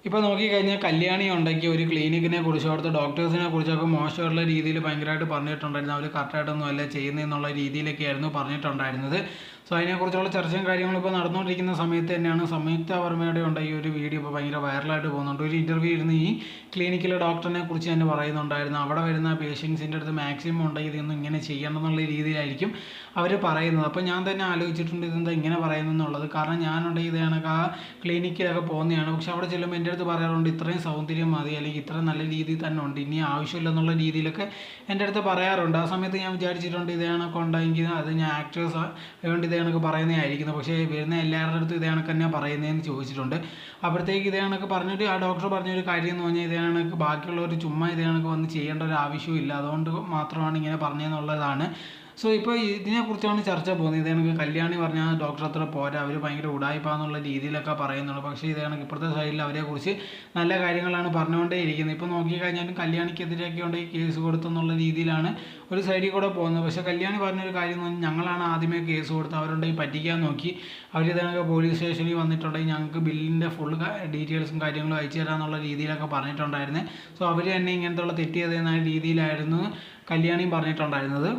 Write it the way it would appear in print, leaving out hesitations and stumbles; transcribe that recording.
ഇപ്പോൾ നോക്കിക്കഴിഞ്ഞാൽ കല്യാണി ഉണ്ടാക്കിയ ഒരു ക്ലിനിക്കിനെ കുറിച്ച് അവിടുത്തെ ഡോക്ടേഴ്സിനെ കുറിച്ചൊക്കെ മോശമുള്ള രീതിയിൽ ഭയങ്കരമായിട്ട് പറഞ്ഞിട്ടുണ്ടായിരുന്നു. അവർ കറക്റ്റായിട്ടൊന്നും അല്ല ചെയ്യുന്നതെന്നുള്ള രീതിയിലൊക്കെയായിരുന്നു പറഞ്ഞിട്ടുണ്ടായിരുന്നത്. സോ അതിനെക്കുറിച്ചുള്ള ചർച്ചയും കാര്യങ്ങളും ഇപ്പോൾ നടന്നുകൊണ്ടിരിക്കുന്ന സമയത്ത് തന്നെയാണ് സംയുക്ത വർമ്മയുടെ ഉണ്ടായി ഒരു വീഡിയോ ഇപ്പോൾ ഭയങ്കര വൈറലായിട്ട് പോകുന്നുണ്ട്. ഒരു ഇൻ്റർവ്യൂ ഇരുന്ന് ഈ ക്ലിനിക്കിലെ ഡോക്ടറിനെ കുറിച്ച് തന്നെ പറയുന്നുണ്ടായിരുന്നു. അവിടെ വരുന്ന പേഷ്യൻസിൻ്റെ അടുത്ത് മാക്സിമം ഉണ്ടെങ്കിൽ ഇതൊന്നും ഇങ്ങനെ ചെയ്യണം എന്നുള്ള രീതിയിലായിരിക്കും അവർ പറയുന്നത്. അപ്പോൾ ഞാൻ തന്നെ ആലോചിച്ചിട്ടുണ്ട് ഇതെന്താ ഇങ്ങനെ പറയുന്നതെന്നുള്ളത്. കാരണം ഞാനുണ്ടെങ്കിൽ ഇത് കണക്ക് ആ ക്ലിനിക്കിലൊക്കെ പോകുന്നതാണ്. പക്ഷെ അവിടെ ചെല്ലുമ്പോൾ എൻ്റെ അടുത്ത് പറയാറുണ്ട് ഇത്രയും സൗന്ദര്യം മതി, അല്ലെങ്കിൽ ഇത്ര നല്ല രീതിയിൽ തന്നെ ഉണ്ട്, ഇനി ആവശ്യമില്ല എന്നുള്ള രീതിയിലൊക്കെ എൻ്റെ അടുത്ത് പറയാറുണ്ട്. ആ സമയത്ത് ഞാൻ വിചാരിച്ചിട്ടുണ്ട് ഇതേ കണക്ക് ഉണ്ടെങ്കിൽ അത് ഞാൻ ആക്ടേഴ്സ് അതുകൊണ്ട് ഇതേ കണക്ക് പറയുന്നതായിരിക്കുന്നു. പക്ഷേ വരുന്ന എല്ലാവരുടെ അടുത്തും ഇതേ കണക്ക് തന്നെ പറയുന്നതെന്ന് ചോദിച്ചിട്ടുണ്ട്. അപ്പോഴത്തേക്ക് ഇതേ കണക്ക് പറഞ്ഞിട്ട് ആ ഡോക്ടർ പറഞ്ഞൊരു കാര്യം എന്ന് പറഞ്ഞാൽ ഇതേ കണക്ക് ബാക്കിയുള്ളവർ ചുമ്മാ ഇതേ കണക്ക് വന്ന് ചെയ്യേണ്ട ഒരു ആവശ്യമില്ല, അതുകൊണ്ട് മാത്രമാണ് ഇങ്ങനെ പറഞ്ഞതെന്നുള്ളതാണ്. സോ ഇപ്പോൾ ഇതിനെക്കുറിച്ചാണ് ചർച്ച പോകുന്നത്. ഇത് കണക്ക് കല്യാണി പറഞ്ഞാൽ ഡോക്ടർ അത്ര പോരാ, അവർ ഭയങ്കര ഉടായിപ്പാന്നുള്ള രീതിയിലൊക്കെ പറയുന്നുള്ളൂ. പക്ഷേ ഇത് കണക്ക് ഇപ്പോഴത്തെ സൈഡിൽ അവരെക്കുറിച്ച് നല്ല കാര്യങ്ങളാണ് പറഞ്ഞുകൊണ്ടേ ഇരിക്കുന്നത്. ഇപ്പോൾ നോക്കിക്കഴിഞ്ഞാലും കല്യാണിക്കെതിരെയൊക്കെ ഉണ്ടെങ്കിൽ കേസ് കൊടുത്തെന്നുള്ള രീതിയിലാണ് ഒരു സൈഡിൽ കൂടെ പോകുന്നത്. പക്ഷേ കല്യാണി പറഞ്ഞൊരു കാര്യം എന്ന് പറഞ്ഞാൽ ഞങ്ങളാണ് ആദ്യമേ കേസ് കൊടുത്ത് അവരുണ്ടെങ്കിൽ പറ്റിക്കാൻ നോക്കി, അവർ ഇതേണക്ക് പോലീസ് സ്റ്റേഷനിൽ വന്നിട്ടുണ്ടെങ്കിൽ ഞങ്ങൾക്ക് ബില്ലിൻ്റെ ഫുൾ ഡീറ്റെയിൽസും കാര്യങ്ങളും അയച്ചു തരാമെന്നുള്ള രീതിയിലൊക്കെ പറഞ്ഞിട്ടുണ്ടായിരുന്നത്. സോ അവർ തന്നെ ഇങ്ങനത്തെ തെറ്റ് ചെയ്തെന്ന രീതിയിലായിരുന്നു കല്യാണിയും പറഞ്ഞിട്ടുണ്ടായിരുന്നത്.